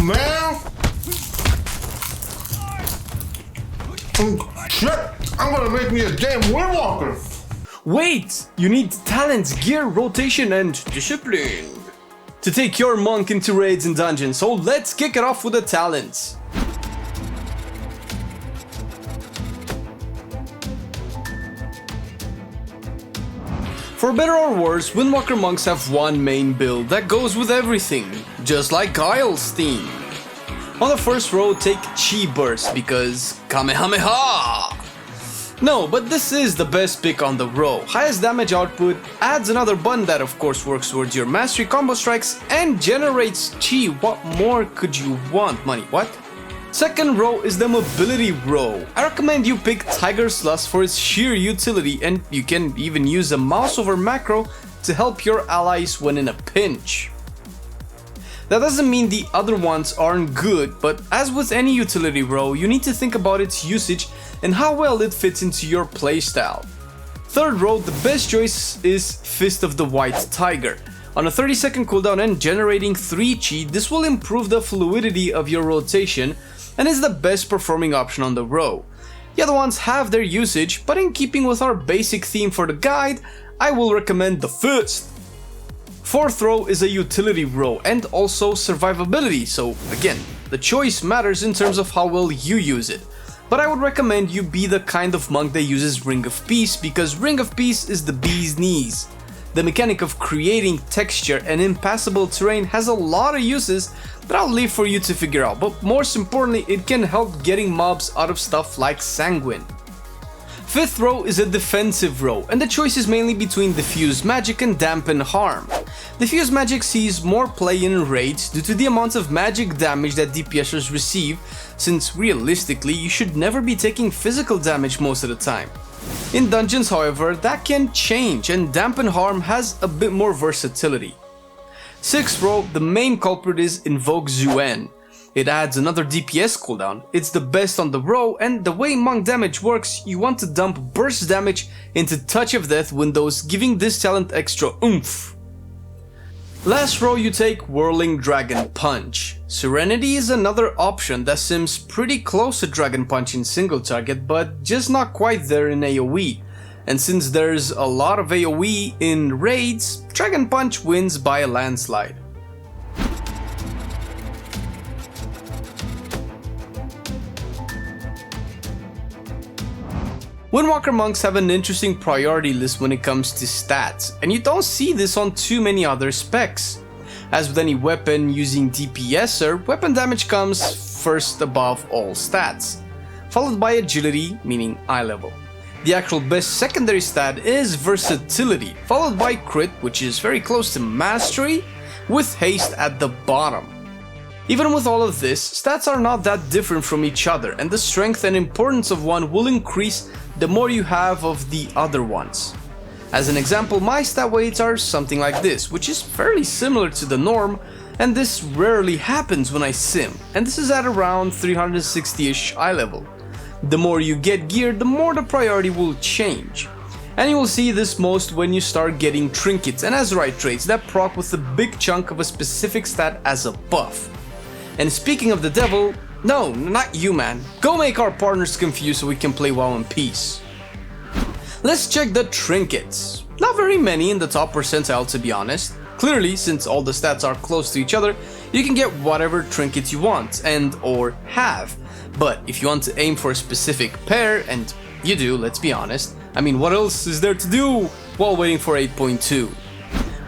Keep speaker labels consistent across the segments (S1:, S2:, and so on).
S1: man! Shit! I'm gonna make me a damn Windwalker!
S2: Wait! You need talents, gear, rotation, and discipline to take your monk into raids and dungeons, so let's kick it off with the talents. For better or worse, Windwalker monks have one main build that goes with everything, just like Kyle's theme. On the first row, take Chi Burst because Kamehameha! No, but this is the best pick on the row. Highest damage output, adds another button that of course works towards your mastery combo strikes, and generates Chi. What more could you want, money? What? Second row is the mobility row. I recommend you pick Tiger's Lust for its sheer utility, and you can even use a mouse over macro to help your allies when in a pinch. That doesn't mean the other ones aren't good, but as with any utility row, you need to think about its usage and how well it fits into your playstyle. Third row, the best choice is Fist of the White Tiger. On a 30-second cooldown and generating 3 Chi, this will improve the fluidity of your rotation and is the best performing option on the row. The other ones have their usage, but in keeping with our basic theme for the guide, I will recommend the Fist. Fourth row is a utility row and also survivability, so again, the choice matters in terms of how well you use it. But I would recommend you be the kind of monk that uses Ring of Peace, because Ring of Peace is the bee's knees. The mechanic of creating texture and impassable terrain has a lot of uses that I'll leave for you to figure out, but most importantly, it can help getting mobs out of stuff like Sanguine. Fifth row is a defensive row, and the choice is mainly between Diffuse Magic and Dampen Harm. Diffuse Magic sees more play in raids due to the amount of magic damage that DPSers receive, since realistically you should never be taking physical damage most of the time. In dungeons, however, that can change, and Dampen Harm has a bit more versatility. Sixth row, the main culprit is Invoke Zuen. It adds another DPS cooldown, it's the best on the row, and the way monk damage works, you want to dump burst damage into Touch of Death windows, giving this talent extra oomph. Last row, you take Whirling Dragon Punch. Serenity is another option that seems pretty close to Dragon Punch in single target, but just not quite there in AoE. And since there's a lot of AoE in raids, Dragon Punch wins by a landslide. Windwalker monks have an interesting priority list when it comes to stats, and you don't see this on too many other specs. As with any weapon using DPSer, weapon damage comes first above all stats, followed by agility, meaning eye level. The actual best secondary stat is versatility, followed by crit, which is very close to mastery, with haste at the bottom. Even with all of this, stats are not that different from each other, and the strength and importance of one will increase the more you have of the other ones. As an example, my stat weights are something like this, which is fairly similar to the norm, and this rarely happens when I sim, and this is at around 360-ish eye level. The more you get geared, the more the priority will change. And you will see this most when you start getting trinkets and Azurite traits that proc with a big chunk of a specific stat as a buff. And speaking of the devil, no, not you, man. Go make our partners confused so we can play WoW in peace. Let's check the trinkets. Not very many in the top percentile, to be honest. Clearly, since all the stats are close to each other, you can get whatever trinkets you want and or have. But if you want to aim for a specific pair, and you do, let's be honest, I mean, what else is there to do while waiting for 8.2?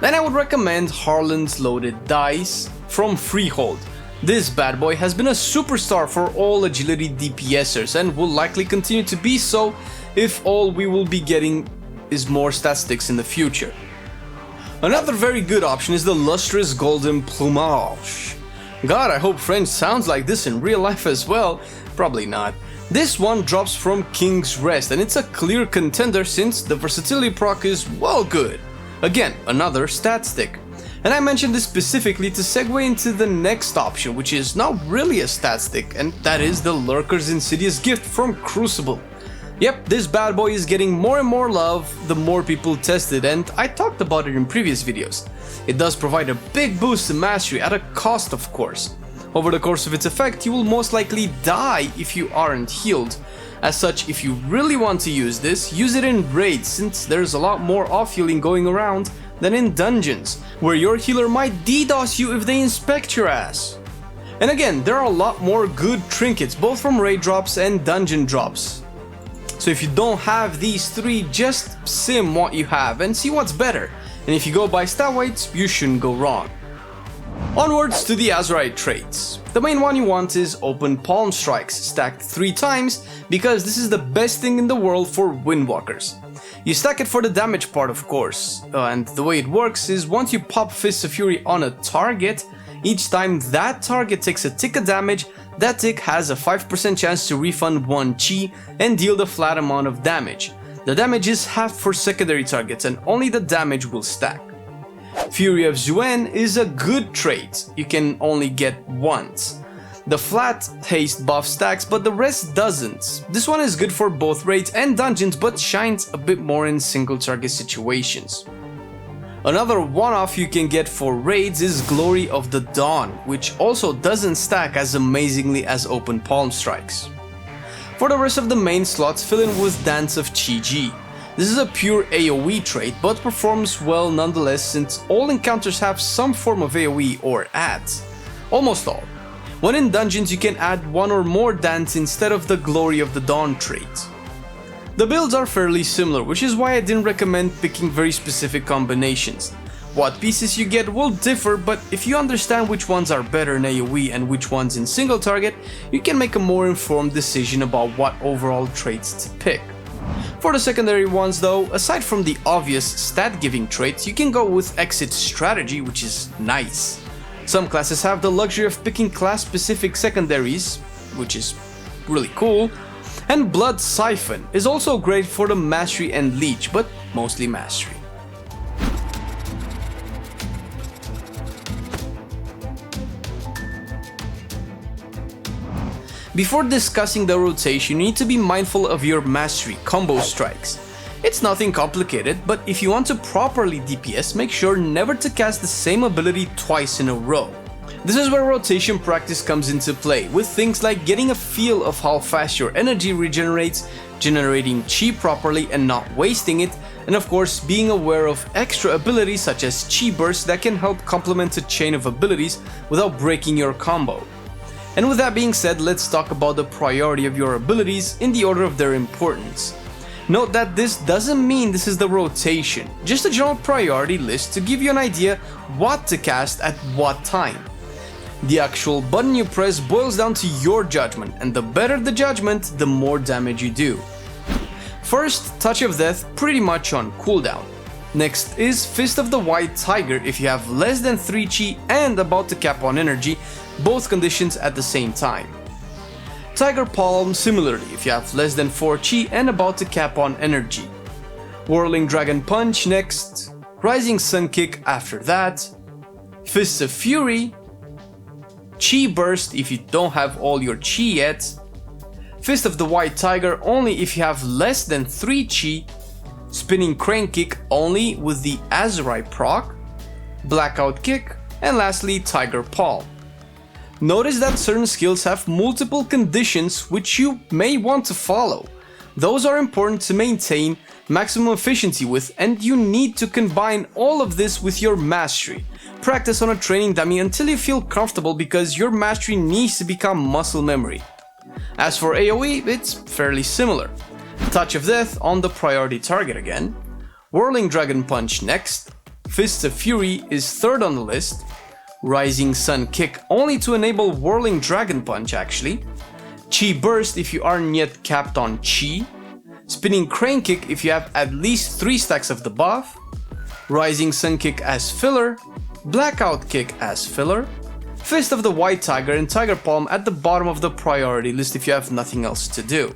S2: Then I would recommend Harlan's Loaded Dice from Freehold. This bad boy has been a superstar for all agility DPSers and will likely continue to be so if all we will be getting is more stat sticks in the future. Another very good option is the Lustrous Golden Plumage. God, I hope French sounds like this in real life as well. Probably not. This one drops from King's Rest, and it's a clear contender since the versatility proc is well good. Again, another stat stick. And I mentioned this specifically to segue into the next option, which is not really a stat stick, and that is the Lurker's Insidious Gift from Crucible. Yep, this bad boy is getting more and more love the more people test it, and I talked about it in previous videos. It does provide a big boost to mastery at a cost, of course. Over the course of its effect, you will most likely die if you aren't healed. As such, if you really want to use this, use it in raids, since there's a lot more off-healing going around than in dungeons, where your healer might DDoS you if they inspect your ass. And again, there are a lot more good trinkets, both from raid drops and dungeon drops. So if you don't have these three, just sim what you have and see what's better. And if you go by stat weights, you shouldn't go wrong. Onwards to the Azurite traits. The main one you want is Open Palm Strikes, stacked 3 times, because this is the best thing in the world for Windwalkers. You stack it for the damage part, of course, and the way it works is once you pop Fists of Fury on a target, each time that target takes a tick of damage, that tick has a 5% chance to refund 1 chi and deal the flat amount of damage. The damage is half for secondary targets and only the damage will stack. Fury of Zuen is a good trait, you can only get once. The flat haste buff stacks, but the rest doesn't. This one is good for both raids and dungeons, but shines a bit more in single target situations. Another one-off you can get for raids is Glory of the Dawn, which also doesn't stack as amazingly as Open Palm Strikes. For the rest of the main slots, fill in with Dance of Chi-Ji. This is a pure AoE trait, but performs well nonetheless since all encounters have some form of AoE or ads. Almost all. When in dungeons you can add one or more dance instead of the Glory of the Dawn trait. The builds are fairly similar, which is why I didn't recommend picking very specific combinations. What pieces you get will differ, but if you understand which ones are better in AoE and which ones in single target, you can make a more informed decision about what overall traits to pick. For the secondary ones though, aside from the obvious stat-giving traits, you can go with Exit Strategy, which is nice. Some classes have the luxury of picking class-specific secondaries, which is really cool, and Blood Siphon is also great for the Mastery and Leech, but mostly Mastery. Before discussing the rotation, you need to be mindful of your Mastery combo strikes. It's nothing complicated, but if you want to properly DPS, make sure never to cast the same ability twice in a row. This is where rotation practice comes into play, with things like getting a feel of how fast your energy regenerates, generating chi properly and not wasting it, and of course being aware of extra abilities such as chi burst that can help complement a chain of abilities without breaking your combo. And with that being said, let's talk about the priority of your abilities in the order of their importance. Note that this doesn't mean this is the rotation, just a general priority list to give you an idea what to cast at what time. The actual button you press boils down to your judgment, and the better the judgment, the more damage you do. First, Touch of Death pretty much on cooldown. Next is Fist of the White Tiger if you have less than 3 chi and about to cap on energy, both conditions at the same time. Tiger Palm similarly if you have less than 4 chi and about to cap on energy. Whirling Dragon Punch next, Rising Sun Kick after that, Fists of Fury, Chi Burst if you don't have all your chi yet, Fist of the White Tiger only if you have less than 3 chi, Spinning Crane Kick only with the Azurite proc, Blackout Kick, and lastly Tiger Palm. Notice that certain skills have multiple conditions which you may want to follow. Those are important to maintain maximum efficiency with, and you need to combine all of this with your mastery. Practice on a training dummy until you feel comfortable because your mastery needs to become muscle memory. As for AoE, it's fairly similar. Touch of Death on the priority target again, Whirling Dragon Punch next, Fists of Fury is third on the list, Rising Sun Kick only to enable Whirling Dragon Punch actually, Chi Burst if you aren't yet capped on Chi, Spinning Crane Kick if you have at least 3 stacks of the buff, Rising Sun Kick as filler, Blackout Kick as filler, Fist of the White Tiger and Tiger Palm at the bottom of the priority list if you have nothing else to do.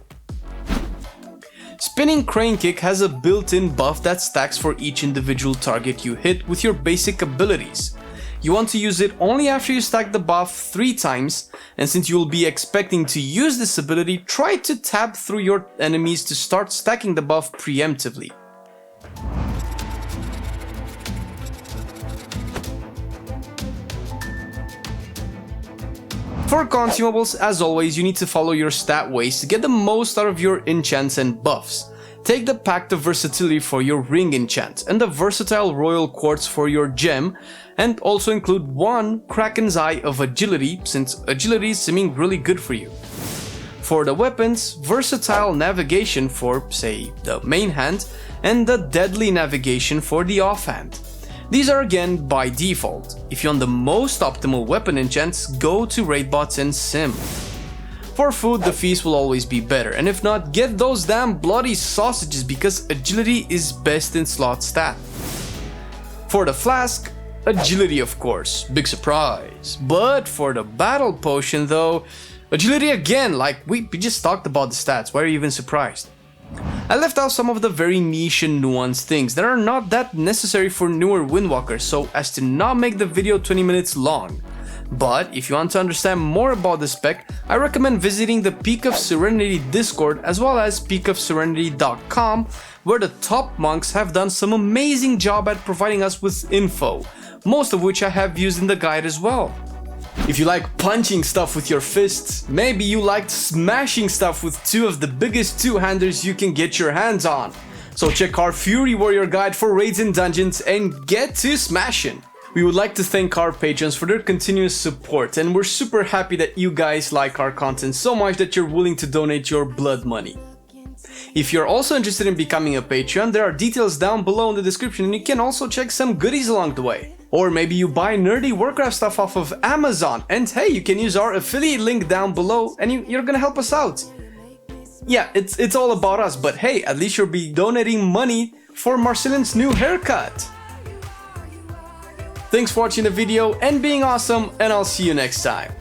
S2: Spinning Crane Kick has a built-in buff that stacks for each individual target you hit with your basic abilities. You want to use it only after you stack the buff 3 times, and since you will be expecting to use this ability, try to tab through your enemies to start stacking the buff preemptively. For consumables, as always, you need to follow your stat ways to get the most out of your enchants and buffs. Take the Pact of Versatility for your ring enchant, and the Versatile Royal Quartz for your gem, and also include one Kraken's Eye of Agility, since agility is seeming really good for you. For the weapons, Versatile Navigation for, say, the main hand, and the Deadly Navigation for the offhand. These are again by default. If you want the most optimal weapon enchants, go to Raidbots and Sim. For food, the feast will always be better, and if not, get those damn bloody sausages because agility is best in slot stat. For the flask, agility of course, big surprise. But for the battle potion though, agility again, like we just talked about the stats, why are you even surprised? I left out some of the very niche and nuanced things that are not that necessary for newer Windwalkers so as to not make the video 20 minutes long. But if you want to understand more about the spec, I recommend visiting the Peak of Serenity Discord as well as peakofserenity.com, where the top monks have done some amazing job at providing us with info, most of which I have used in the guide as well. If you like punching stuff with your fists, maybe you liked smashing stuff with two of the biggest two-handers you can get your hands on. So check our Fury Warrior guide for raids and dungeons and get to smashing! We would like to thank our patrons for their continuous support, and we're super happy that you guys like our content so much that you're willing to donate your blood money. If you're also interested in becoming a Patreon, there are details down below in the description and you can also check some goodies along the way. Or maybe you buy nerdy Warcraft stuff off of Amazon, and hey, you can use our affiliate link down below and you're gonna help us out. Yeah, it's all about us, but hey, at least you'll be donating money for Marcelian's new haircut. Thanks for watching the video and being awesome, and I'll see you next time.